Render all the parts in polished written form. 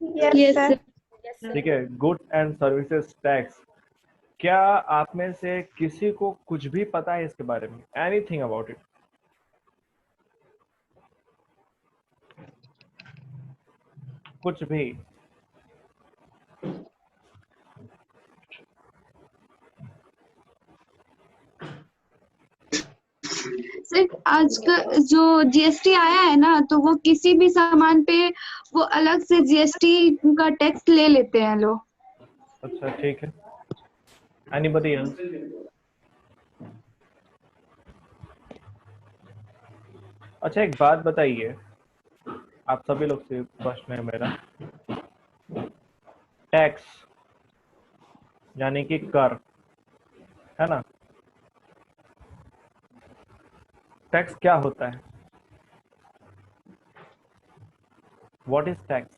Yes, Yes, sir. sir. ठीक है, goods and services tax. क्या आप में से किसी को कुछ भी पता है इसके बारे में? Anything about it? कुछ भी? सर आज का जो जीएसटी आया है ना, तो वो किसी भी सामान पे वो अलग से जीएसटी का टैक्स ले लेते हैं लोग। अच्छा, ठीक है। Anybody else? अच्छा, एक बात बताइए, आप सभी लोग से प्रश्न है मेरा। टैक्स यानी कि कर, है ना? टैक्स क्या होता है? What is tax?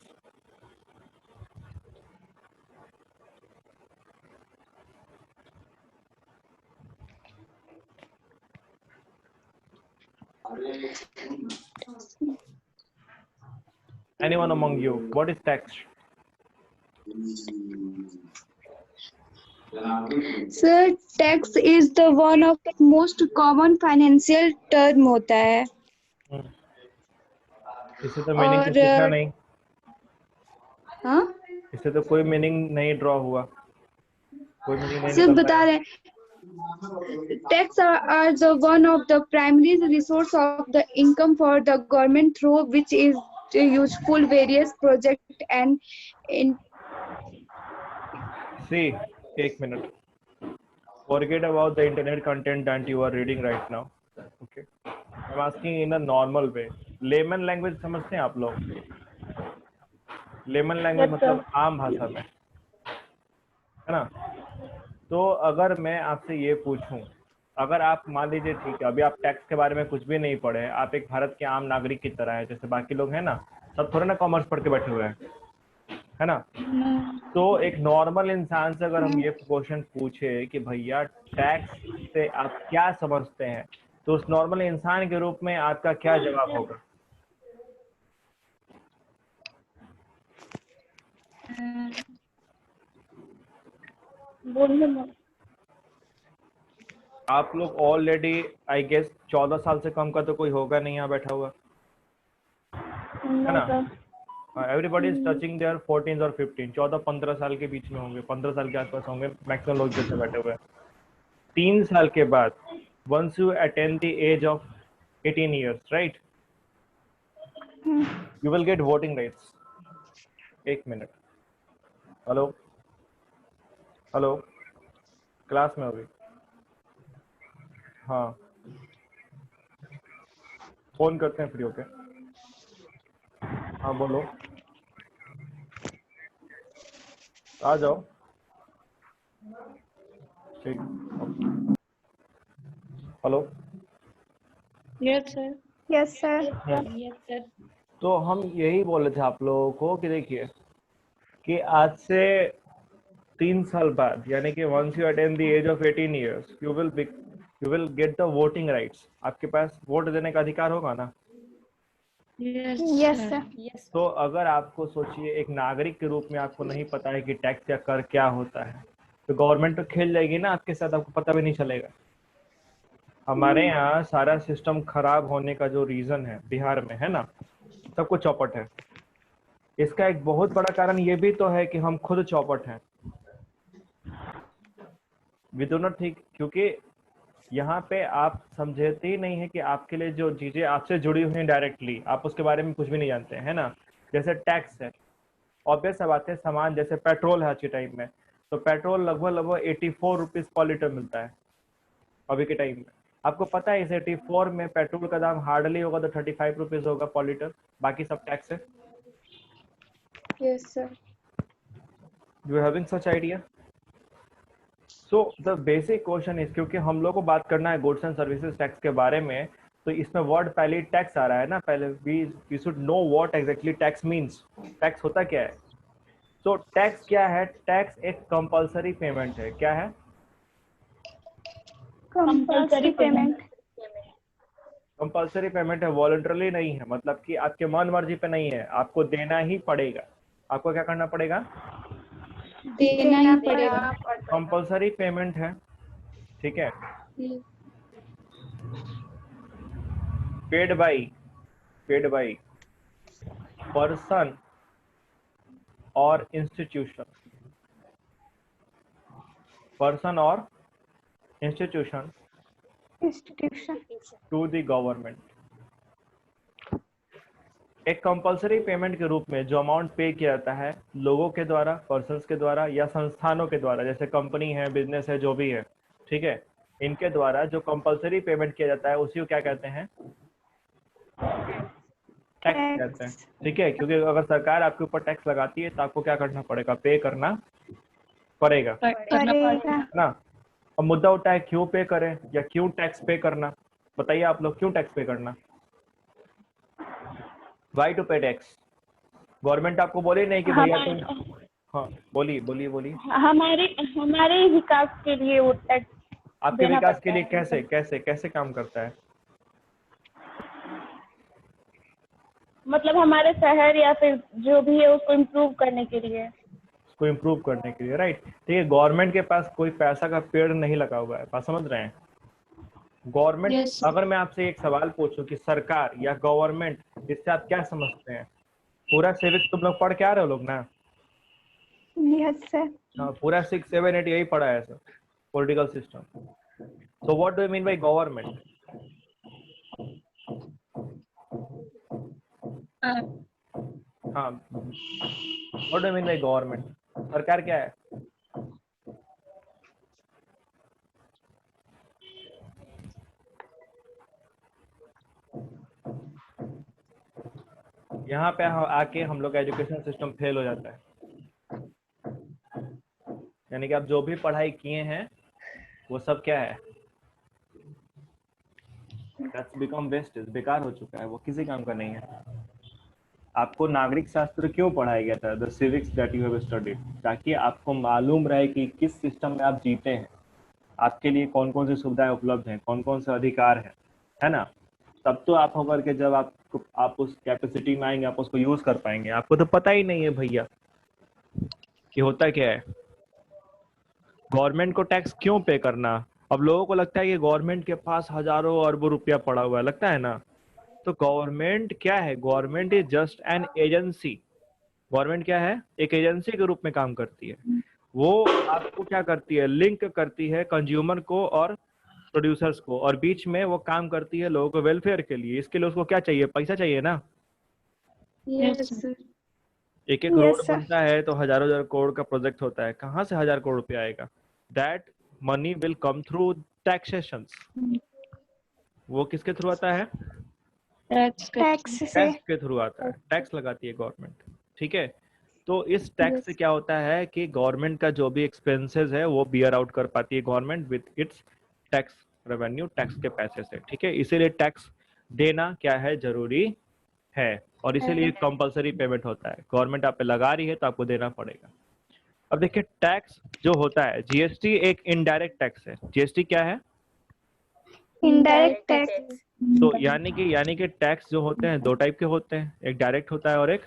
Anyone among you, what is tax? Sir tax is the one of most common financial term होता है। इससे तो मीनिंग कुछ दिखा नहीं। हाँ इससे तो कोई मीनिंग नहीं ड्रॉ हुआ, कोई मीनिंग नहीं सर निकल बता रहा है। रहे, tax are the one of the primary resource of the income for the government through which is useful various project and in. See, एक minute, forget about the internet content that you are reading right now. Okay, I'm asking in a normal way. Layman language समझते हैं आप लोग? Layman language Yes, sir. मतलब आम भाषा में, है ना? तो अगर मैं आपसे ये पूछूं, अगर आप मान लीजिए, ठीक है, अभी आप टैक्स के बारे में कुछ भी नहीं पढ़े, आप एक भारत के आम नागरिक की तरह है, जैसे बाकी लोग हैं ना, सब थोड़े ना कॉमर्स पढ़ के बैठे हुए हैं, है ना? तो एक नॉर्मल इंसान से अगर हम ये क्वेश्चन पूछे कि भैया टैक्स से आप क्या समझते हैं, तो उस नॉर्मल इंसान के रूप में आपका क्या जवाब होगा? आप लोग ऑलरेडी आई गेस 14 साल से कम का तो कोई होगा नहीं यहाँ बैठा हुआ, है No, ना? sir. Everybody is touching there 14 और 15, 14-15 साल के बीच में होंगे, 15 साल के आसपास होंगे मैक्सिमम लोग जितने बैठे हुए हैं। 3 साल के बाद, once you attain the age of 18 years, right, you will get voting rights. एक मिनट, हेलो हेलो, क्लास में होगी? हाँ, फोन करते हैं फ्री होके। हाँ बोलो, आ जाओ। ठीक, hello. Yes, sir. Yes, sir. Yes, sir. तो हम यही बोले थे आप लोगों को कि देखिए कि आज से 3 साल बाद, यानी कि once you attain the age of 18 years, you will get the voting rights. आपके पास वोट देने का अधिकार होगा ना? Yes, sir. तो अगर आपको सोचिए, एक नागरिक के रूप में आपको नहीं पता है कि टैक्स या कर क्या होता है, तो गवर्नमेंट तो खेल जाएगी ना आपके साथ, आपको पता भी नहीं चलेगा। हमारे यहाँ सारा सिस्टम खराब होने का जो रीजन है बिहार में, है ना, सब कुछ चौपट है। इसका एक बहुत बड़ा कारण ये भी तो है कि हम खुद चौपट हैं। वी डू नॉट थिंक, क्योंकि यहाँ पे आप समझते ही नहीं है कि आपके लिए जो चीजें आपसे जुड़ी हुई हैं डायरेक्टली, आप उसके बारे में कुछ भी नहीं जानते हैं, है ना? जैसे टैक्स है, ऑब्वियस सा बात है, सामान जैसे पेट्रोल है आज के टाइम में, तो पेट्रोल लगभग 84 रुपीज पर लीटर मिलता है अभी के टाइम में। आपको पता है इस 84 में पेट्रोल का दाम हार्डली होगा तो 35 रुपीज होगा पर लीटर, बाकी सब टैक्स है। Yes, sir. You having such idea? So the basic question is, क्योंकि हम लोग को बात करना है गुड्स एंड सर्विसेज टैक्स के बारे में, तो इसमें वर्ड पहले टैक्स आ रहा है ना, पहले we should know what exactly tax means. Tax होता क्या है? तो टैक्स क्या है? टैक्स एक कंपलसरी पेमेंट है। क्या है? Compulsory payment. कंपल्सरी पेमेंट है, वॉलंटरली नहीं है, मतलब कि आपके मन मर्जी पे नहीं है, आपको देना ही पड़ेगा। आपको क्या करना पड़ेगा? देना ही पड़ेगा। कंपल्सरी पेमेंट है, ठीक है। पेड बाई पर्सन और इंस्टीट्यूशन, पर्सन और इंस्टीट्यूशन टू द गवर्नमेंट। एक कंपल्सरी पेमेंट के रूप में जो अमाउंट पे किया जाता है लोगों के द्वारा, पर्सन्स के द्वारा या संस्थानों के द्वारा, जैसे कंपनी है, बिजनेस है, जो भी है, ठीक है, इनके द्वारा जो कंपल्सरी पेमेंट किया जाता है उसी को क्या कहते हैं? टैक्स कहते हैं, ठीक है। क्योंकि अगर सरकार आपके ऊपर टैक्स लगाती है तो आपको क्या करना पड़ेगा? पे करना पड़ेगा, है ना। अब मुद्दा उठा है क्यों पे करें या क्यों टैक्स पे करना। बताइए आप लोग, क्यों टैक्स पे करना? वाई टू पे टैक्स? गवर्नमेंट आपको बोले नहीं कि भैया तुम, हाँ बोलिए बोलिए बोलिए। हमारे विकास के लिए वो टैक्स आपके विकास के लिए कैसे कैसे कैसे काम करता है? मतलब हमारे शहर या फिर जो भी है उसको इम्प्रूव करने के लिए। उसको इम्प्रूव करने के लिए, राइट। ठीक है, गवर्नमेंट के पास कोई पैसा का पेड़ नहीं लगा हुआ है, बात समझ रहे हैं? गवर्नमेंट, अगर मैं आपसे एक सवाल पूछूं कि सरकार या गवर्नमेंट, इससे आप क्या समझते हैं? पूरा सिविक्स तुम लोग पढ़ के आ रहे हो लोग ना? Yes sir. हाँ, पूरा 6, 7, 8 यही पढ़ा है sir, political system. So what do you mean by government? हाँ, what do you mean by government? सरकार क्या है? यहाँ पे आके हम लोग का एजुकेशन सिस्टम फेल हो जाता है। यानी कि आप जो भी पढ़ाई किए हैं वो सब क्या है? That's become wasted, बेकार हो चुका है, वो किसी काम का नहीं है। आपको नागरिक शास्त्र क्यों पढ़ाया गया था? The civics that you have studied, ताकि आपको मालूम रहे कि किस सिस्टम में आप जीते हैं, आपके लिए कौन कौन सी सुविधाएं उपलब्ध हैं, कौन कौन से अधिकार है ना। तब तो आप होकर के जब आप उस कैपेसिटी में आएंगे आप उसको यूज कर पाएंगे। आपको तो पता ही नहीं है भैया कि होता क्या है, गवर्नमेंट को टैक्स क्यों पे करना। अब लोगों को लगता है कि गवर्नमेंट के पास हजारों अरबों रुपया पड़ा हुआ है, लगता है ना। तो गवर्नमेंट क्या है? Government is just an agency. Government क्या है? एक एजेंसी के रूप में काम करती है। वो आपको क्या करती है? लिंक करती है कंज्यूमर को और प्रोड्यूसर्स को, और बीच में वो काम करती है लोगों को वेलफेयर के लिए। इसके लिए उसको क्या चाहिए? पैसा चाहिए ना। एक एक रोड बनता है तो हजारों हजार करोड़ का प्रोजेक्ट होता है, कहाँ से 1000 करोड़ रुपया आएगा? That money will come through taxation. वो किसके थ्रू आता है? टैक्स टैक्स के थ्रू आता है, टैक्स लगाती है गवर्नमेंट, ठीक है। तो इस टैक्स से क्या होता है कि गवर्नमेंट का जो भी एक्सपेंसेस है वो बियर आउट कर पाती है government with its tax revenue, tax के पैसे से, ठीक है। इसीलिए टैक्स देना क्या है? जरूरी है, और इसीलिए कंपलसरी पेमेंट होता है। गवर्नमेंट आप पे लगा रही है तो आपको देना पड़ेगा। अब देखिए, टैक्स जो होता है, जीएसटी एक इनडायरेक्ट टैक्स है। जीएसटी क्या है? Indirect tax. तो यानी कि टैक्स जो होते हैं दो टाइप के होते हैं, एक डायरेक्ट होता है और एक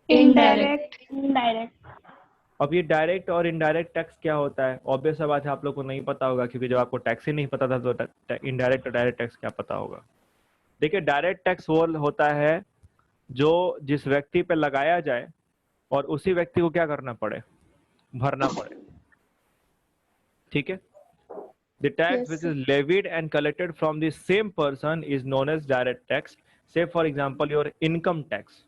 इनडायरेक्ट। अब ये डायरेक्ट और इनडायरेक्ट टैक्स क्या होता है? ऑब्वियस बात है, आप लोग को नहीं पता होगा, क्योंकि जब आपको टैक्स ही नहीं पता था तो इनडायरेक्ट और डायरेक्ट टैक्स क्या पता होगा। देखिए, डायरेक्ट टैक्स वो होता है जो जिस व्यक्ति पे लगाया जाए और उसी व्यक्ति को क्या करना पड़े? भरना पड़े, ठीक है। The tax which is levied and collected from the same person is known as direct tax. Say for example your income tax.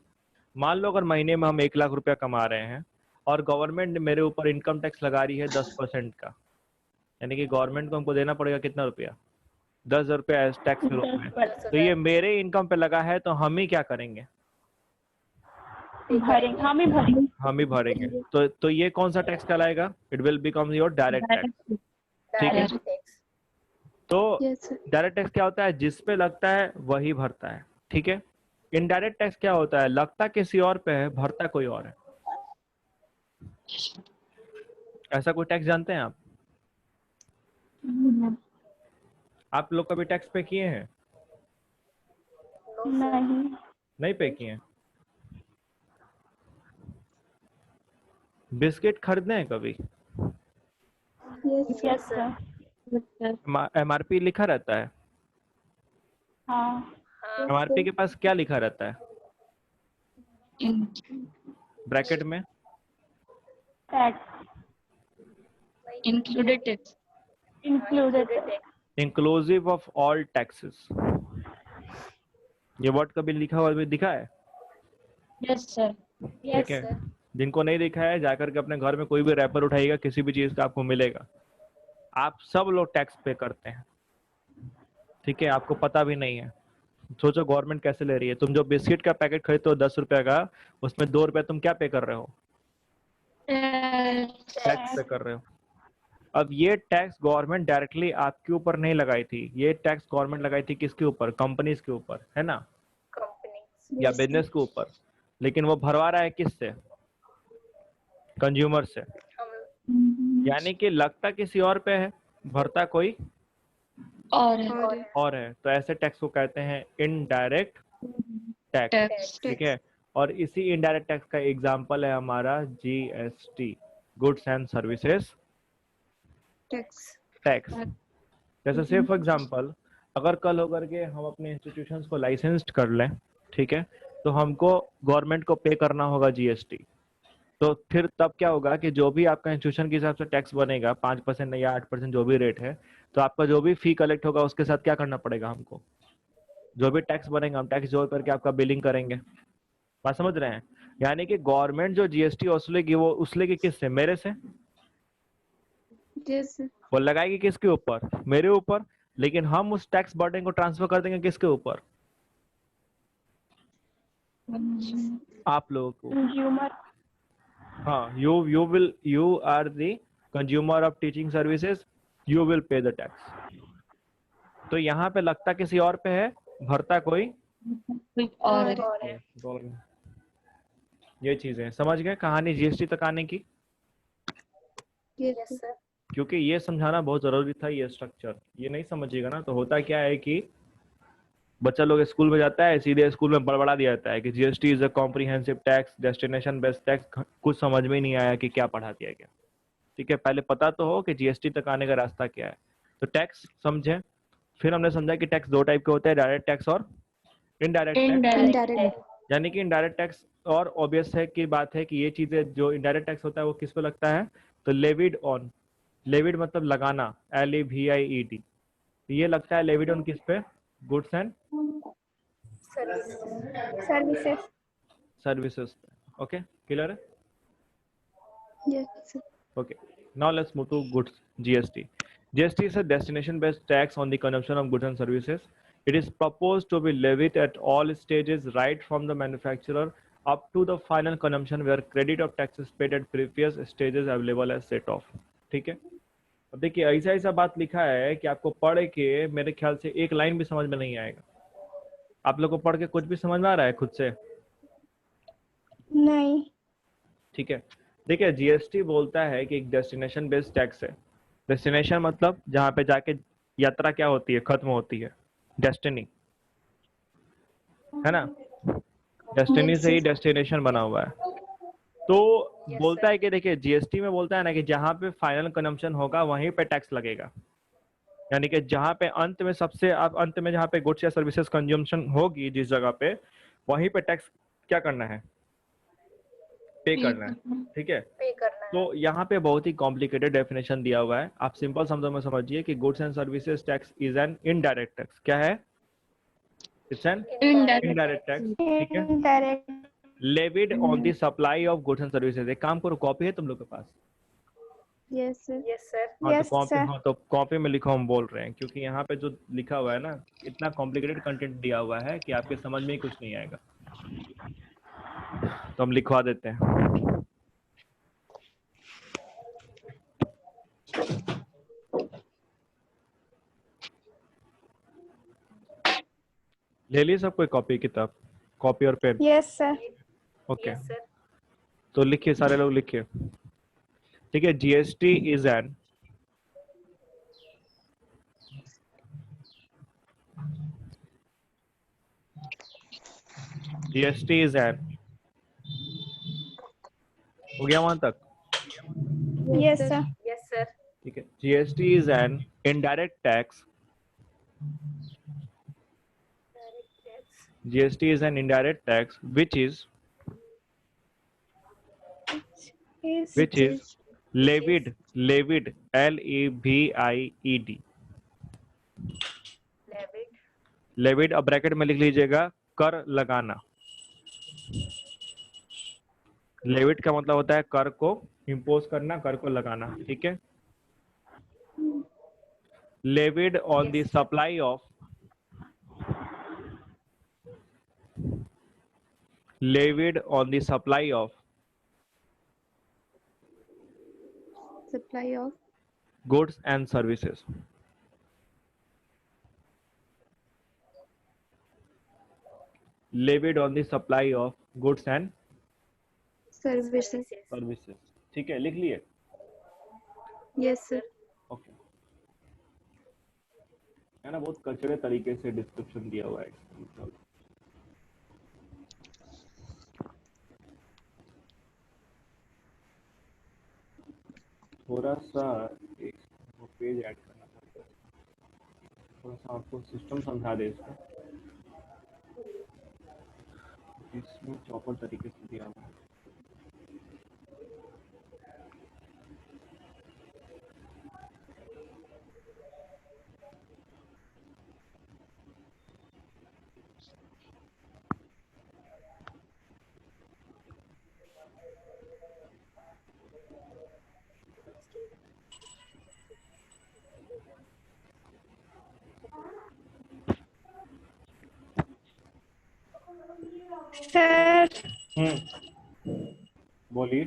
मान लो अगर महीने में हम 1 लाख रुपया कमा रहे हैं और गवर्नमेंट मेरे ऊपर इनकम टैक्स लगा रही है 10% का, यानी कि गवर्नमेंट को हमको देना पड़ेगा कितना रुपया? 10,000 रुपया टैक्स के रूप में। तो ये मेरे इनकम पे लगा है तो हम ही क्या करेंगे? हम ही भरेंगे। तो ये कौन सा टैक्स कहलाएगा? It will become your direct tax, ठीक है। तो डायरेक्ट टैक्स क्या होता है? जिस पे लगता है वही भरता है, ठीक है। इनडायरेक्ट टैक्स क्या होता है? लगता किसी और पे है, भरता कोई और है। ऐसा कोई टैक्स जानते हैं आप? आप लोग कभी टैक्स पे किए हैं? नहीं। नहीं पे किए हैं। बिस्किट खरीदने हैं कभी? Yes sir. एमआरपी लिखा रहता है? हाँ। एमआरपी के पास क्या लिखा रहता है ब्रैकेट में? Tax Included. Included. Inclusive of all taxes. ये वर्ड कभी लिखा हुआ भी दिखा है? Yes, sir. ठीक है, जिनको नहीं दिखा है जाकर के अपने घर में कोई भी रैपर उठाइएगा, किसी भी चीज का आपको मिलेगा। आप सब लोग टैक्स पे करते हैं, ठीक है, आपको पता भी नहीं है। सोचो गवर्नमेंट कैसे ले रही है। तुम जो बिस्किट का पैकेट खरीदते हो 10 रुपए का, उसमें 2 रुपए तुम क्या पे कर रहे हो? टैक्स पे कर रहे हो। अब ये टैक्स गवर्नमेंट डायरेक्टली आपके ऊपर नहीं लगाई थी, ये टैक्स गवर्नमेंट लगाई थी किसके ऊपर? कंपनीज के ऊपर, है ना, या बिजनेस के ऊपर। लेकिन वो भरवा रहा है किससे? कंज्यूमर से। यानी कि लगता किसी और पे है, भरता कोई और है। तो ऐसे टैक्स को कहते हैं इनडायरेक्ट टैक्स, ठीक है। और इसी इनडायरेक्ट टैक्स का एग्जांपल है हमारा GST, goods and services tax. जैसे से फॉर एग्जांपल, अगर कल होकर के हम अपने इंस्टीट्यूशंस को लाइसेंस्ड कर लें, ठीक है, तो हमको गवर्नमेंट को पे करना होगा जीएसटी। तो फिर तब क्या होगा कि जो भी आपका इंस्टीट्यूशन के हिसाब से टैक्स बनेगा 5% या 8% जो भी रेट है, तो आपका जो भी फी कलेक्ट होगा उसके साथ क्या करना पड़ेगा हमको? जो भी टैक्स बनेगा हम टैक्स जोड़ करके आपका बिलिंग करेंगे। बात समझ रहे हैं? यानी कि गवर्नमेंट जो जीएसटी वसूलेगी वो वसूलेगी किससे? मेरे से। Yes. वो लगाएगी किसके ऊपर? मेरे ऊपर। लेकिन हम उस टैक्स बर्डन को ट्रांसफर कर देंगे किसके ऊपर? आप लोगों को। कंज्यूमर। हाँ, you are the consumer of teaching services, you will pay the tax। तो यहाँ पे लगता किसी और पे है, भरता कोई और। ये चीजें समझ गए कहानी जीएसटी तक आने की? Yes, sir. क्योंकि ये समझाना बहुत जरूरी था, ये स्ट्रक्चर। ये नहीं समझिएगा ना तो होता क्या है कि बच्चा लोग स्कूल में जाता है, सीधे स्कूल में बड़बड़ा दिया जाता है कि GST is a comprehensive tax, destination based tax. कुछ समझ में ही नहीं आया कि क्या पढ़ा दिया गया। ठीक है, पहले पता तो हो कि जीएसटी तक आने का रास्ता क्या है। तो टैक्स समझे, फिर हमने समझा कि टैक्स दो टाइप के होते हैं, डायरेक्ट टैक्स और इनडायरेक्ट टैक्स। Indirect. यानी कि इनडायरेक्ट टैक्स, और ऑब्वियस है कि बात है कि ये चीजें जो इनडायरेक्ट टैक्स होता है वो किस पे लगता है? तो लेविड ऑन, लेविड मतलब लगाना, LEVIED। ये लगता है लेविड ऑन किस पे? Goods and services. Services. Okay, clear है? Yes, sir. Okay, now let's move to goods. GST. GST is a destination-based tax on the consumption of goods and services. It is proposed to be levied at all stages, right from the manufacturer up to the final consumption, where credit of taxes paid at previous stages available as set off. ठीक है? अब देखिए ऐसा ऐसा बात लिखा है कि आपको पढ़ के मेरे ख्याल से एक लाइन भी समझ में नहीं आएगा। आप लोग को पढ़ के कुछ भी समझ में आ रहा है खुद से? नहीं। ठीक है, देखिए जीएसटी बोलता है कि एक डेस्टिनेशन बेस्ड टैक्स है। डेस्टिनेशन मतलब जहां पे जाके यात्रा क्या होती है, खत्म होती है, डेस्टिनी, है ना। डेस्टिनी से ही डेस्टिनेशन बना हुआ है। तो बोलता है कि देखिए जीएसटी में बोलता है ना कि जहां पे फाइनल कंजम्पशन होगा वहीं पे टैक्स लगेगा। यानी कि जहां पे अंत में सबसे आप अंत में जहां पे गुड्स या सर्विसेज कंजम्पशन होगी जिस जगह पे, वहीं पे टैक्स क्या करना है? पे करना है। ठीक है, तो यहाँ पे बहुत ही कॉम्प्लिकेटेड डेफिनेशन दिया हुआ है। आप सिंपल शब्दों में समझिए कि goods and services tax is an indirect tax. क्या है? It's an indirect tax. ठीक है, indirect. Levied on the supply of goods and services. एक काम करो, कॉपी है तुम लोग के पास? Yes, sir. हाँ तो Yes, कॉपी, sir. हाँ तो कॉपी में लिखो, हम बोल रहे हैं क्योंकि यहाँ पे जो लिखा हुआ है ना, इतना कॉम्प्लिकेटेड कंटेंट दिया हुआ है कि आपके समझ में ही कुछ नहीं आएगा। तो हम लिखवा देते हैं। ले ली सब कोई कॉपी किताब, कॉपी और पेन? Yes, sir. ओके, तो लिखिए, सारे लोग लिखिए। ठीक है, GST is an GST is an, हो गया वहां तक? Yes, sir. Yes, sir. ठीक है, GST is an indirect tax, Direct tax. GST is an indirect tax which is levied levied LEVIED, Levied. Levied, अब ब्रैकेट में लिख लीजिएगा कर लगाना। लेविड का मतलब होता है कर को इम्पोज करना, कर को लगाना, ठीक है। Levied on the supply of, levied on the supply of Supply of goods and services, levied on the supply of goods and services. Services, ठीक है, लिख लिए? Yes, sir. ओके, है ना, बहुत कचरे तरीके से डिस्क्रिप्शन दिया हुआ है। थोड़ा सा एक पेज ऐड करना पड़ेगा, थोड़ा सा आपको सिस्टम समझा दे इसको, इसमें चौपर तरीके से दिया हुआ है। Sir, बोलिए।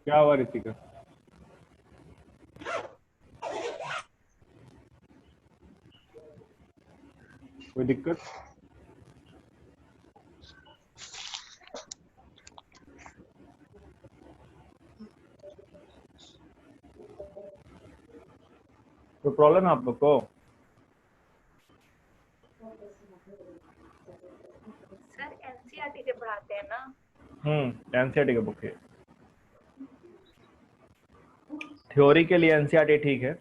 क्या हुआ ऋतिका? कोई दिक्कत? तो प्रॉब्लम है आप लोग को? सर एनसीईआरटी के पढ़ाते हैं ना? एनसीईआरटी का बुक है। थ्योरी के लिए एनसीईआरटी ठीक है,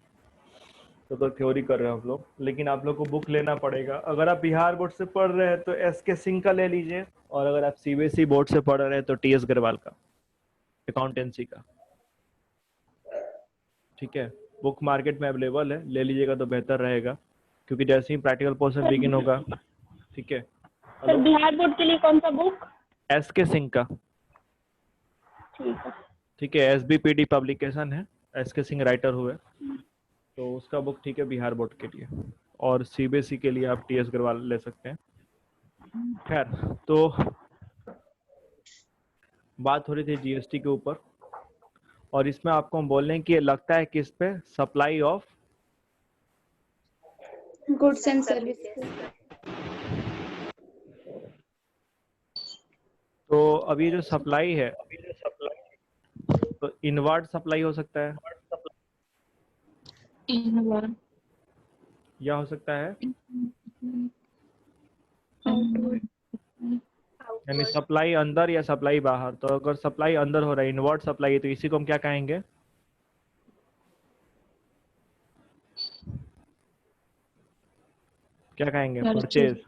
तो थ्योरी कर रहे हैं आप लोग, लेकिन आप लोग को बुक लेना पड़ेगा। अगर आप बिहार बोर्ड से पढ़ रहे हैं तो एसके सिंह का ले लीजिए, और अगर आप सीबीएसई बोर्ड से पढ़ रहे हैं तो टीएस अग्रवाल का, अकाउंटेंसी का, ठीक है। बुक मार्केट में अवेलेबल है, ले लीजिएगा तो बेहतर रहेगा, क्योंकि जैसे ही प्रैक्टिकल पोर्शन बिगिन होगा, ठीक है। सर बिहार बोर्ड के लिए कौन सा बुक? एसके सिंह का, ठीक है। ठीक है, एसबीपीडी पब्लिकेशन है, एसके सिंह राइटर हुए, तो उसका बुक ठीक है बिहार बोर्ड के लिए। और सीबीएसई के लिए आप टीएस अग्रवाल ले सकते हैं। खैर, तो बात हो रही थी जीएसटी के ऊपर, और इसमें आपको हम बोल रहे हैं कि ये लगता है किस पे? Supply of goods and services. तो अब ये जो सप्लाई है, तो इनवर्ड सप्लाई हो सकता है, Inward. या हो सकता है Outward. यानी सप्लाई अंदर या सप्लाई बाहर। तो अगर सप्लाई अंदर हो रहा है, इनवर्ड सप्लाई है, तो इसी को हम क्या कहेंगे? क्या कहेंगे? परचेज।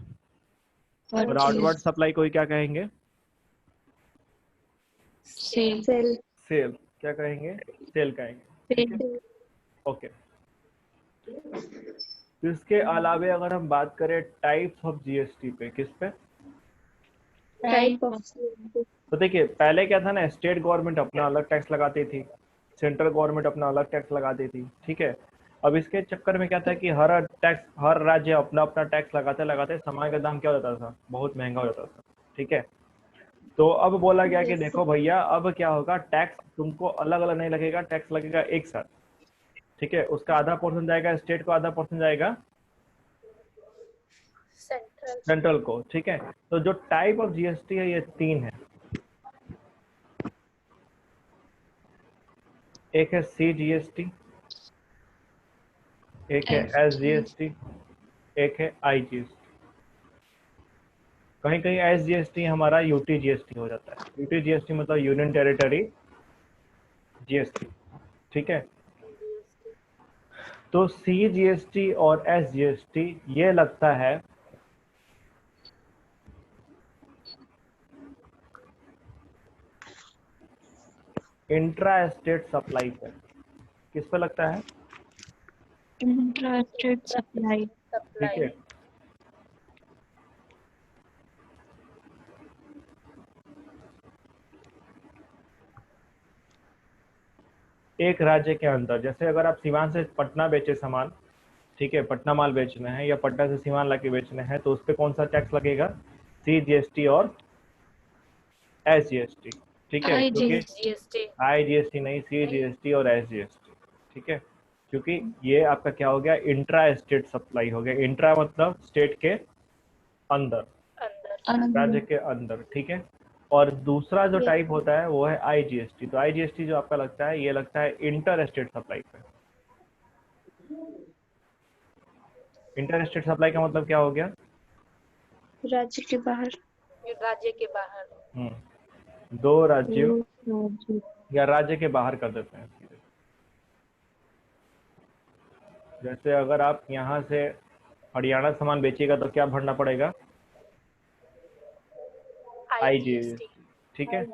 और आउटवर्ड सप्लाई को ही क्या कहेंगे? Sell. सेल। क्या कहेंगे? सेल कहेंगे। ओके। तो इसके अलावे अगर हम बात करें टाइप्स ऑफ जीएसटी पे, किस पे? Type of. तो देखिए, पहले क्या था ना, स्टेट गवर्नमेंट अपना अलग टैक्स लगाती थी, सेंट्रल गवर्नमेंट अपना अलग टैक्स लगाती थी, ठीक है। अब इसके चक्कर में क्या था कि हर राज्य अपना अपना टैक्स लगाते लगाते सामान का दाम क्या हो जाता था? बहुत महंगा हो जाता था, ठीक है। तो अब बोला गया कि देखो भैया, अब क्या होगा, टैक्स तुमको अलग अलग नहीं लगेगा, टैक्स लगेगा एक साथ, ठीक है। उसका आधा पोर्शन जाएगा स्टेट को, आधा पोर्शन जाएगा सेंट्रल को, ठीक है। तो जो टाइप ऑफ जीएसटी है ये 3 है। एक है सी जीएसटी, एक है SGST, एक है IGST। कहीं कहीं SGST हमारा UTGST हो जाता है। UTGST मतलब यूनियन टेरिटरी GST, ठीक है। तो CGST और SGST ये लगता है इंट्रा स्टेट सप्लाई पर। किस पे लगता है? Intra-state supply. ठीक है। एक राज्य के अंदर, जैसे अगर आप सीवान से पटना बेचे सामान, ठीक है, पटना माल बेचना है या पटना से सीवान लाके बेचना है, तो उस पे कौन सा टैक्स लगेगा? CGST और SGST, ठीक है। क्योंकि IGST नहीं, CGST और SGST, ठीक है। क्योंकि ये आपका क्या हो गया? इंट्रा स्टेट सप्लाई हो गया। इंट्रा मतलब स्टेट के अंदर, राज्य के अंदर, ठीक है। और दूसरा जो टाइप होता है वो है IGST। तो IGST जो आपका लगता है, ये लगता है इंटर स्टेट सप्लाई पे। इंटर स्टेट सप्लाई का मतलब क्या हो गया? राज्य के बाहर। दो राज्यों या राज्य के बाहर कर देते हैं सीधे। जैसे अगर आप यहाँ से हरियाणा सामान बेचिएगा तो क्या भरना पड़ेगा? IGST, ठीक है।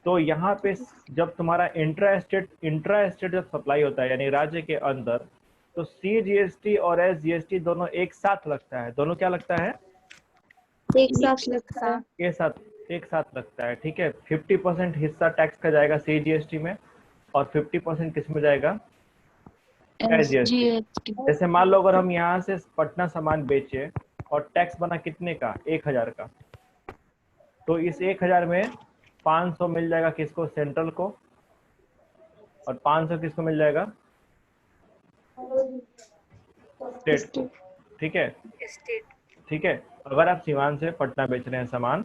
तो यहाँ पे जब तुम्हारा इंट्रा स्टेट जब सप्लाई होता है, यानी राज्य के अंदर, तो CGST और SGST दोनों एक साथ लगता है। दोनों क्या लगता है? एक साथ लगता है। एक साथ लगता है, ठीक है। 50% हिस्सा टैक्स का जाएगा CGST में और 50% किस में जाएगा? SGST। जैसे मान लो अगर हम यहाँ से पटना सामान बेचे और टैक्स बना कितने का? 1000 का। तो इस 1000 में 500 मिल जाएगा किसको? सेंट्रल को। और 500 किसको मिल जाएगा? स्टेट को, ठीक है। ठीक है। अगर आप सीवान से पटना बेच रहे हैं सामान,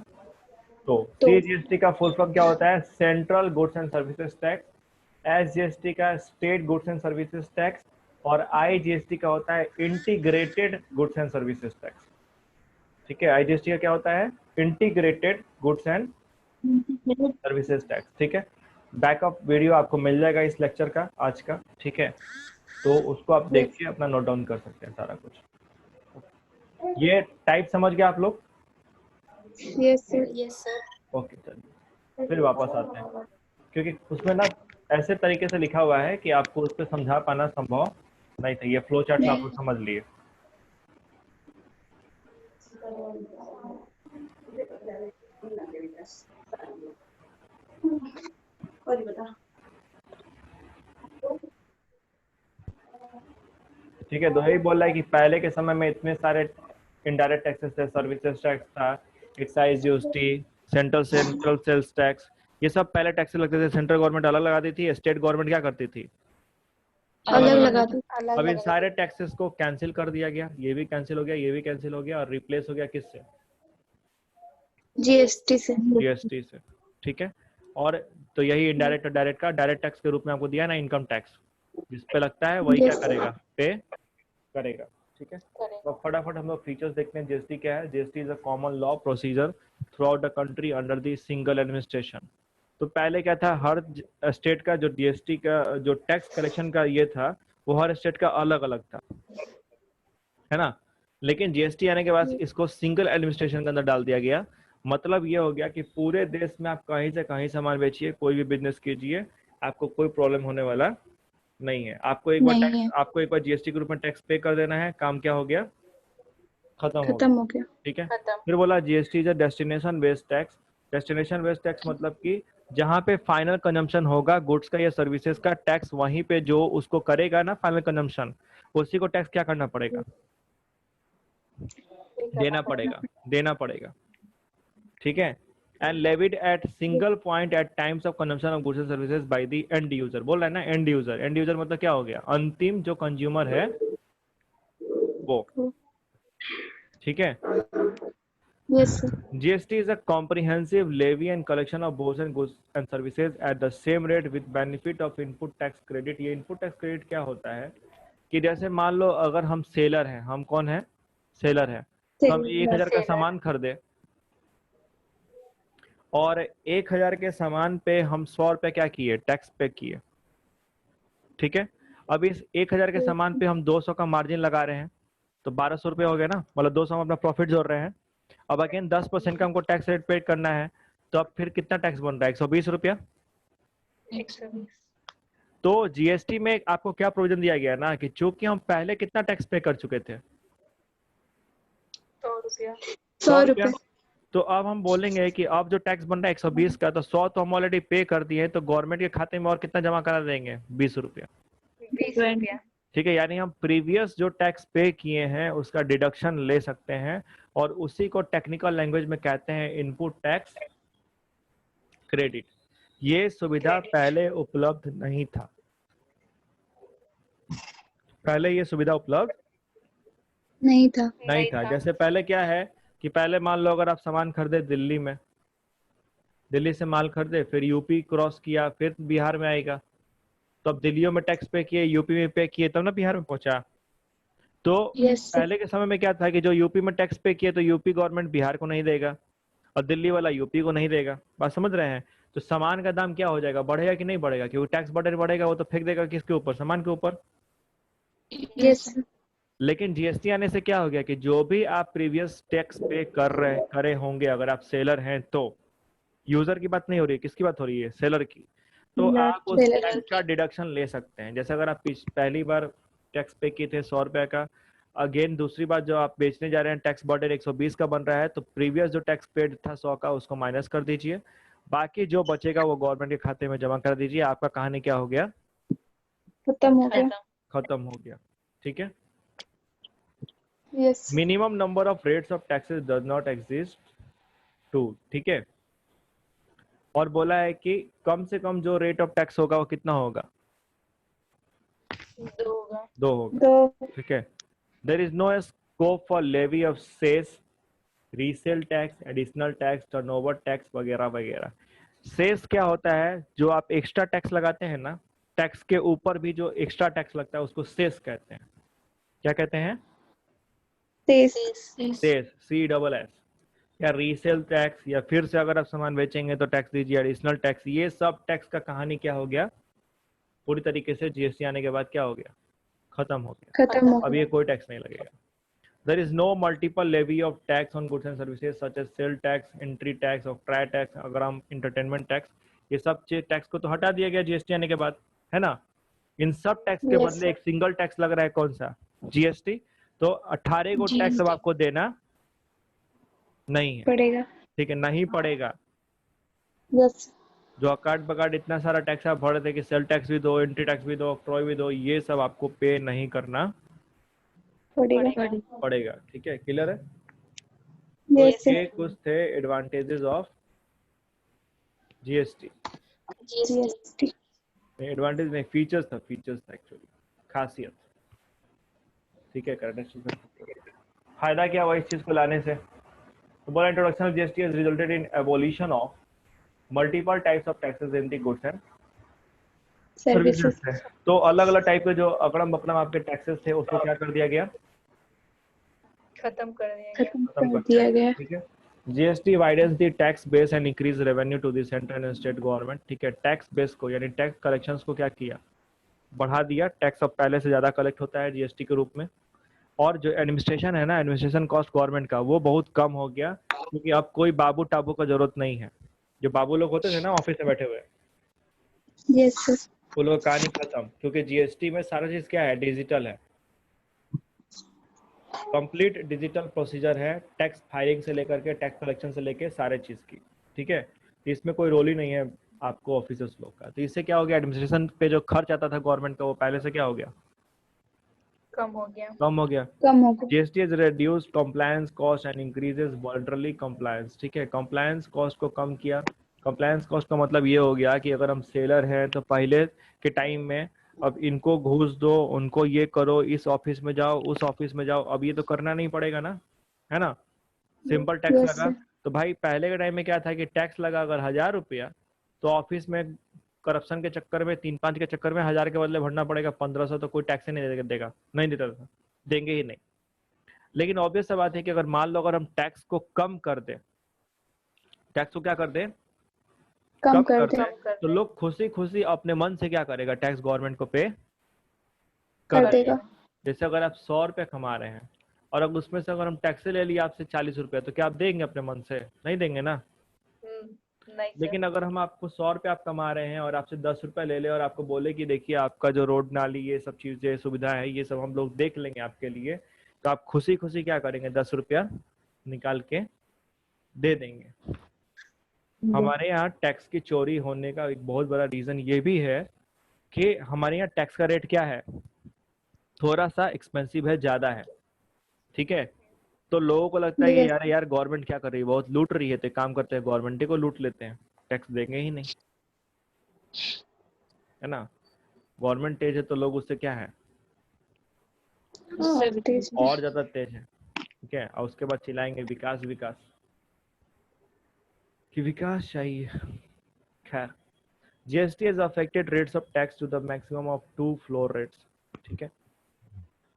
तो CGST का फुल फॉर्म क्या होता है? Central goods and services tax. SGST का state goods and services tax. और IGST का होता है integrated goods and services tax, ठीक है। IGST का क्या होता है? Integrated goods and services tax, ठीक है। बैकअप वीडियो आपको मिल जाएगा इस लेक्चर का आज का, ठीक है। तो उसको आप देखिए, अपना नोट डाउन कर सकते हैं सारा कुछ। ये टाइप समझ गए आप लोग? Yes sir. ओके, चलिए फिर वापस आते हैं, क्योंकि उसमें ना ऐसे तरीके से लिखा हुआ है कि आपको उस पर समझा पाना संभव नहीं था। ये फ्लो चार्ट में आप लोग समझ लिए। ठीक है। तो यही बोल रहा है कि पहले के समय में इतने सारे इनडायरेक्ट टैक्सेस थे, सर्विसेज टैक्स था, excise duty, central sales tax, ये सब पहले टैक्सेस लगते थे। सेंट्रल गवर्नमेंट अलग लगाती थी, स्टेट गवर्नमेंट क्या करती थी? अलग लगा दो। अब इन सारे टैक्सेस को कैंसिल कर दिया गया। ये भी कैंसिल हो गया, ये भी कैंसिल हो गया, और रिप्लेस हो गया किससे? GST से। GST से, ठीक है। और तो यही इनडायरेक्ट और डायरेक्ट का डायरेक्ट टैक्स के रूप में आपको दिया ना, इनकम टैक्स, जिस पे लगता है वही क्या करेगा? पे करेगा, ठीक है। तो फटाफट हम लोग फीचर्स देखते हैं। GST क्या है? GST is a common law procedure through out the country under the single administration. तो पहले क्या था? हर स्टेट का जो GST का जो टैक्स कलेक्शन का ये था, वो हर स्टेट का अलग अलग था, है ना। लेकिन GST आने के बाद इसको सिंगल एडमिनिस्ट्रेशन के अंदर डाल दिया गया। मतलब ये हो गया कि पूरे देश में आप कहीं से कहीं सामान बेचिए, कोई भी बिजनेस कीजिए, आपको कोई प्रॉब्लम होने वाला नहीं है। आपको एक बार GST के रूप में टैक्स पे कर देना है, काम क्या हो गया? खत्म हो गया, ठीक है। फिर बोला GST is a destination based tax. Destination based tax मतलब कि जहाँ पे फाइनल कंजम्पशन होगा गुड्स का या सर्विसेज का, टैक्स वहीं पे जो उसको करेगा ना फाइनल कंजम्पशन, उसी को टैक्स क्या करना पड़ेगा? देना पड़ेगा, ठीक है। And levied at single point at times of consumption of goods and services by the end user. बोल रहा है ना एंड यूजर। एंड यूजर मतलब क्या हो गया? अंतिम जो कंज्यूमर है वो, ठीक है। Yes sir. GST is a comprehensive levy and collection of both and goods and services at the same rate with benefit of input tax credit। ये input tax credit क्या होता है? कि जैसे मान लो अगर हम सेलर हैं, हम कौन है, सेलर है, तो हम 1000 का सामान खरीदे और 1000 के सामान पे हम 100 रुपए क्या किए, टैक्स पे किए, ठीक है। अब इस 1000 के सामान पे हम 200 का मार्जिन लगा रहे हैं, तो 1200 रुपये हो गया ना, मतलब 200 हम अपना प्रॉफिट जोड़ रहे हैं। अब अगेन 10% का हमको टैक्स रेट पे करना है, तो अब फिर कितना टैक्स बन रहा है, 120 रुपया। 120। तो जीएसटी में आपको क्या प्रोविजन दिया गया ना, कि चूंकि हम पहले कितना टैक्स पे कर चुके थे, 100 रुपया। 100 रुपए। तो अब हम बोलेंगे कि अब जो टैक्स बन रहा है 120 का, तो 100 तो हम ऑलरेडी पे कर दिए, तो गवर्नमेंट के खाते में और कितना जमा करा देंगे, 20 रुपया, 20 रुपया। ठीक है। यानी हम प्रीवियस जो टैक्स पे किए हैं उसका डिडक्शन ले सकते हैं, और उसी को टेक्निकल लैंग्वेज में कहते हैं इनपुट टैक्स क्रेडिट। ये सुविधा पहले उपलब्ध नहीं था, पहले ये सुविधा उपलब्ध नहीं था। नहीं था। जैसे पहले क्या है कि पहले मान लो अगर आप सामान खरीदे दिल्ली में, दिल्ली से माल खरीदे, फिर यूपी क्रॉस किया, फिर बिहार में आएगा, तो अब दिल्लियों में टैक्स पे किए, यूपी में पे किए, तब ना बिहार में पहुंचा। तो पहले के समय में क्या था कि जो यूपी में टैक्स पे किए तो यूपी गवर्नमेंट बिहार को नहीं देगा और दिल्ली वाला यूपी को नहीं देगा, बात समझ रहे हैं। तो सामान का दाम क्या हो जाएगा, बढ़ेगा कि नहीं बढ़ेगा, क्योंकि टैक्स बढ़ेगा वो तो फेंक देगा किसके ऊपर, सामान के ऊपर। यस। लेकिन जीएसटी आने से क्या हो गया कि जो भी आप प्रीवियस टैक्स पे करे होंगे, अगर आप सेलर हैं तो, यूजर की बात नहीं हो रही है, किसकी बात हो रही है, सेलर की, तो आप उस टैक्स का डिडक्शन ले सकते हैं। जैसे अगर आप पहली बार टैक्स पे किए थे 100 रुपए का, अगेन दूसरी बार जो आप बेचने जा रहे हैं टैक्स बर्डन 120 का बन रहा है, तो प्रीवियस जो टैक्स पेड था 100 का उसको माइनस कर दीजिए, बाकी जो बचेगा वो गवर्नमेंट के खाते में जमा कर दीजिए। आपका कहानी क्या हो गया, खत्म हो गया। खत्म हो गया, ठीक है। Yes. Minimum number of rates of taxes does not exist to, ठीक है। और बोला है कि कम से कम जो रेट ऑफ टैक्स होगा वो कितना होगा, 2 होगा। 2 होगा, तो ठीक है। There is no scope for levy of cess, resale tax, additional tax, turnover tax वगैरह वगैरह। सेस क्या होता है, जो आप एक्स्ट्रा टैक्स लगाते हैं ना, टैक्स के ऊपर भी जो एक्स्ट्रा टैक्स लगता है उसको सेस कहते हैं। क्या कहते हैं, सेस। Cess, CSS। या रीसेल टैक्स, या फिर से अगर आप सामान बेचेंगे तो टैक्स दीजिए, एडिशनल टैक्स, ये सब टैक्स का कहानी क्या हो गया, पूरी तरीके से जीएसटी आने के बाद क्या हो गया, खत्म हो गया। खत्म हो अब ये कोई टैक्स नहीं लगेगा। There is no multiple levy of tax on goods and services such as sale tax, entry tax, octroi tax, अगर हम entertainment tax, ये सब टैक्स को तो हटा दिया गया जीएसटी आने के बाद, है ना। इन सब टैक्स के बदले एक सिंगल टैक्स लग रहा है, कौन सा, जीएसटी। तो 18 को टैक्स अब आपको देना नहीं है, पड़ेगा। ठीक है, नहीं पड़ेगा। यस। जो अकाट बकाट इतना सारा टैक्स आप भर रहे थे कि सेल टैक्स भी दो, एंट्री टैक्स भी दो, ऑक्ट्रॉय भी दो, ये सब आपको पे नहीं करना पड़ेगा, ठीक है, क्लियर है। यस। ये कुछ थे advantages of GST. GST. Advantage नहीं, फीचर्स था एक्चुअली, खासियत, ठीक है। करंट फायदा क्या हुआ इस चीज को लाने से, तो बोला introduction of GST has resulted in evolution of multiple types of taxes in the goods and services. तो अलग अलग टाइप के जो अकड़म बकड़म आपके टैक्सेस थे उसको क्या कर दिया गया, खत्म कर दिया गया। ठीक है। GST widens the tax base and increase revenue to the central and state government, ठीक है। टैक्स बेस को यानी टैक्स कलेक्शंस को क्या किया, बढ़ा दिया। टैक्स अब पहले से ज्यादा कलेक्ट होता है जीएसटी के रूप में, और जो एडमिनिस्ट्रेशन है ना, एडमिनिस्ट्रेशन कॉस्ट गवर्नमेंट का, वो बहुत कम हो गया, क्योंकि अब कोई बाबू टाबू का जरूरत नहीं है। जो बाबू लोग होते थे ना ऑफिस में बैठे हुए, यस सर, वो लोग का कहानी खत्म, क्योंकि जीएसटी में सारा चीज क्या है, डिजिटल है, कंप्लीट डिजिटल प्रोसीजर है, टैक्स फाइलिंग से लेकर के टैक्स कलेक्शन से लेकर सारे चीज की, ठीक है। इसमें कोई रोल ही नहीं है आपको ऑफिसर्स लोग का। तो इससे क्या हो गया, एडमिनिस्ट्रेशन पे जो खर्च आता था गवर्नमेंट का, वो पहले से क्या हो गया, कम हो गया। कम हो गया। GST has reduced compliance cost and increases voluntary compliance, ठीक है। compliance cost को कम किया। compliance cost का मतलब ये हो गया कि अगर हम सेलर हैं तो पहले के टाइम में अब इनको घूस दो, उनको ये करो, इस ऑफिस में जाओ, उस ऑफिस में जाओ, अब ये तो करना नहीं पड़ेगा ना, है ना। सिंपल टैक्स लगा। तो भाई पहले के टाइम में क्या था कि टैक्स लगा अगर 1000 रुपया, तो ऑफिस में करप्शन के चक्कर में 3-5 के चक्कर में 1000 के बदले भरना पड़ेगा 1500, तो कोई टैक्स ही नहीं देगा, नहीं देता था, देंगे ही नहीं। लेकिन ऑब्वियस सा बात है कि अगर मान लो अगर हम टैक्स को कम कर दें, टैक्स को क्या कर दें, कम कर कर दे दें, तो लोग खुशी खुशी अपने मन से क्या करेगा, टैक्स गवर्नमेंट को पे कर देगा। जैसे अगर आप 100 रुपये कमा रहे हैं और अगर उसमें से अगर हम टैक्स ले लिया आपसे 40 रुपये, तो क्या आप देंगे अपने मन से? नहीं देंगे ना। नहीं सर। लेकिन अगर हम आपको 100 रुपये आप कमा रहे हैं और आपसे 10 रुपये ले ले और आपको बोले कि देखिए आपका जो रोड नाली ये सब चीजें सुविधा है ये सब हम लोग देख लेंगे आपके लिए, तो आप खुशी खुशी क्या करेंगे, 10 रुपया निकाल के दे देंगे। हमारे यहाँ टैक्स की चोरी होने का एक बहुत बड़ा रीजन ये भी है कि हमारे यहाँ टैक्स का रेट क्या है, थोड़ा सा एक्सपेंसिव है, ज्यादा है, ठीक है। तो लोगों को लगता है कि यार गवर्नमेंट क्या कर रही है, बहुत लूट रही है, तो एक काम करते हैं गवर्नमेंट ही को लूट लेते हैं, टैक्स देंगे ही नहीं, है ना। गवर्नमेंट तेज है तो लोग उससे क्या है, और ज्यादा तेज है, ठीक है। और उसके बाद चिल्लाएंगे विकास विकास, कि विकास चाहिए। खैर, GST has affected rates of tax to the maximum of 2 floor rates, ठीक है,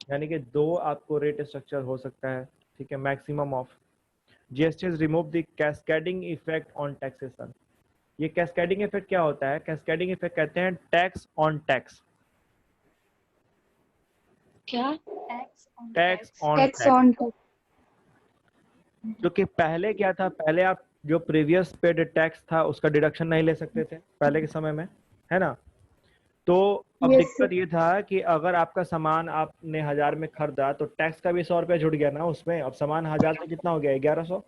यानी कि 2 आपको रेट स्ट्रक्चर हो सकता है, ठीक है, maximum of. GST has removed the cascading effect on taxation। ये कैस्केडिंग इफेक्ट क्या होता है? कैस्केडिंग इफेक्ट कहते हैं टैक्स ऑन टैक्स। क्या? Tax on tax tax, on जो कि पहले क्या था, पहले आप जो प्रीवियस पेड टैक्स था उसका डिडक्शन नहीं ले सकते थे पहले के समय में, है ना। तो अब Yes, दिक्कत ये था कि अगर आपका सामान आपने 1000 में खरीदा तो टैक्स का भी 100 रुपया जुड़ गया ना उसमें। अब सामान 1000 से कितना हो गया, 1100।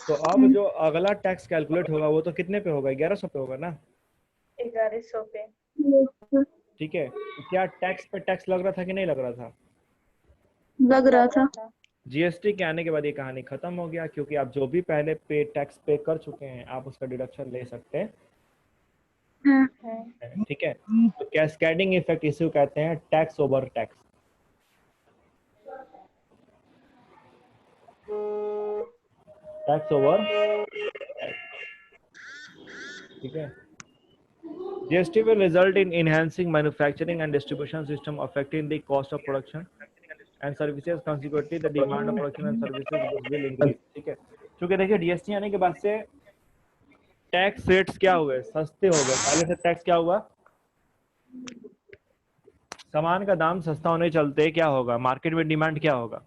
तो अब जो अगला टैक्स कैलकुलेट होगा वो तो कितने पे होगा, 1100 पे होगा ना, 1100 पे। ठीक है। तो क्या टैक्स पे टैक्स लग रहा था कि नहीं लग रहा था? लग रहा था। जीएसटी के आने के बाद ये कहानी खत्म हो गया, क्योंकि आप जो भी पहले पे टैक्स पे कर चुके हैं आप उसका डिडक्शन ले सकते हैं, ठीक है। तो कैस्केडिंग इफेक्ट इसे कहते हैं tax over tax. Tax over, ठीक है। GST will result in enhancing manufacturing and distribution system, affecting the cost of production and services. Consequently, the demand of production and services will increase, ठीक है। क्योंकि देखिए GST आने के बाद से टैक्स रेट्स क्या हुए, सस्ते हो गए। पहले से टैक्स क्या हुआ, सामान का दाम सस्ता होने चलते क्या होगा, मार्केट में डिमांड क्या होगा,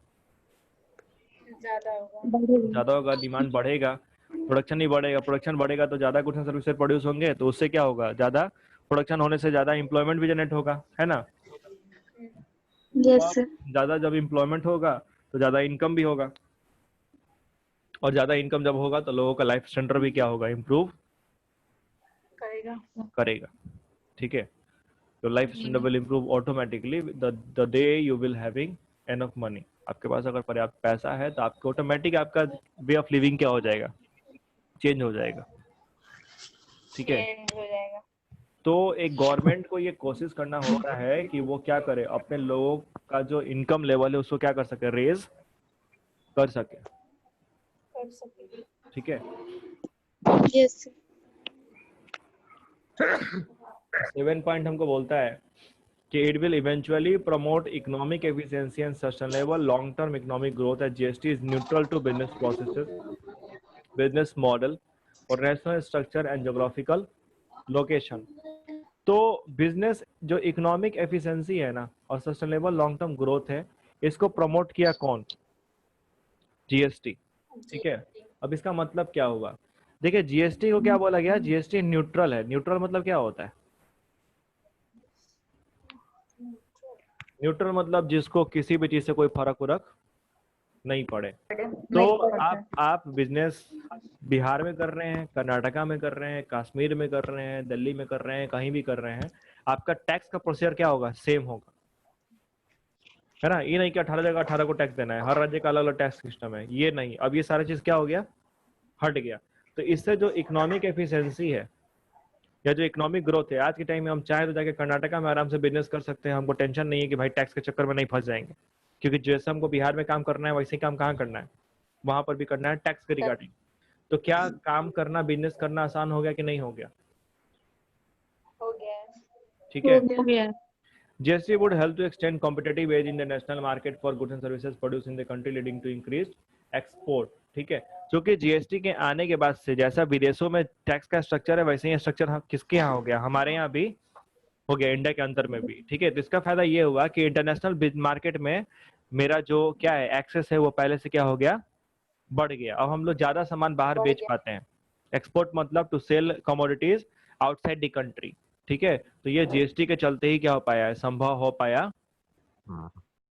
ज्यादा होगा, डिमांड बढ़ेगा, प्रोडक्शन ही बढ़ेगा, प्रोडक्शन बढ़ेगा तो ज्यादा गुड्स एंड सर्विसेज प्रोड्यूस होंगे, तो उससे क्या होगा, ज्यादा प्रोडक्शन होने से ज्यादा एम्प्लॉयमेंट भी जनरेट होगा, है ना। Yes, ज्यादा जब एम्प्लॉयमेंट होगा तो ज्यादा इनकम भी होगा, और ज्यादा इनकम जब होगा तो लोगों का लाइफ स्टैंडर्ड भी क्या होगा, इम्प्रूव करेगा, ठीक है। तो life standard will improve automatically the day you will having enough money. आपके पास अगर पर्याप्त पैसा है तो आपको ऑटोमेटिक आपका वे ऑफ लिविंग क्या हो जाएगा, चेंज हो जाएगा, ठीक है। तो एक गवर्नमेंट को ये कोशिश करना होता है कि वो क्या करे, अपने लोगों का जो इनकम लेवल है उसको क्या कर सके, रेज कर सके, ठीक है। yes, 7 पॉइंट हमको बोलता है कि it will eventually promote economic efficiency and sustainable long term economic growth as GST is neutral to business processes, business model और national structure and geographical location. तो बिजनेस जो इकोनॉमिक एफिशिएंसी है ना और सस्टेनेबल लॉन्ग टर्म ग्रोथ है, इसको promote किया कौन, जीएसटी, ठीक है। अब इसका मतलब क्या हुआ, देखिए जीएसटी को क्या बोला गया, जीएसटी न्यूट्रल है। न्यूट्रल मतलब क्या होता है, न्यूट्रल मतलब जिसको किसी भी चीज से कोई फर्क उरक नहीं पड़े। तो आप बिजनेस बिहार में कर रहे हैं, कर्नाटका में कर रहे हैं, कश्मीर में कर रहे हैं, दिल्ली में कर रहे हैं, कहीं भी कर रहे हैं, आपका टैक्स का प्रोसीजर क्या होगा, सेम होगा, है ना। ये नहीं कि 18 जगह 18 को टैक्स देना है, हर राज्य का अलग अलग टैक्स सिस्टम है, ये नहीं। अब ये सारा चीज क्या हो गया, हट गया। तो इससे जो इकोनॉमिक एफिशिएंसी है या जो इकोनॉमिक ग्रोथ है, आज के टाइम में हम चाहे तो जाके कर्नाटका में आराम से बिजनेस कर सकते हैं, हमको टेंशन नहीं है कि भाई टैक्स के चक्कर में नहीं फंस जाएंगे, क्योंकि जैसे हमको बिहार में काम करना है वैसे ही काम कहाँ करना है, वहां पर भी करना है टैक्स के रिगार्डिंग। तो क्या काम करना, बिजनेस करना आसान हो गया कि नहीं हो गया? हो गया। ठीक है। हो गया। GST would help to extend competitive edge in the national market for goods and services produced in the country, leading to increased export. ठीक है, क्योंकि GST के आने के बाद से जैसा विदेशों में टैक्स का स्ट्रक्चर है वैसे ही स्ट्रक्चर किसके यहाँ हो गया, हमारे यहाँ भी हो गया, इंडिया के अंदर में भी। ठीक है, तो इसका फायदा ये हुआ कि इंटरनेशनल मार्केट में मेरा जो क्या है एक्सेस है वो पहले से क्या हो गया, बढ़ गया। अब हम लोग ज्यादा सामान बाहर बढ़ बेच गया। पाते हैं। एक्सपोर्ट मतलब to sell commodities outside the country. ठीक है, तो ये GST के चलते ही क्या हो पाया है, संभव हो पाया।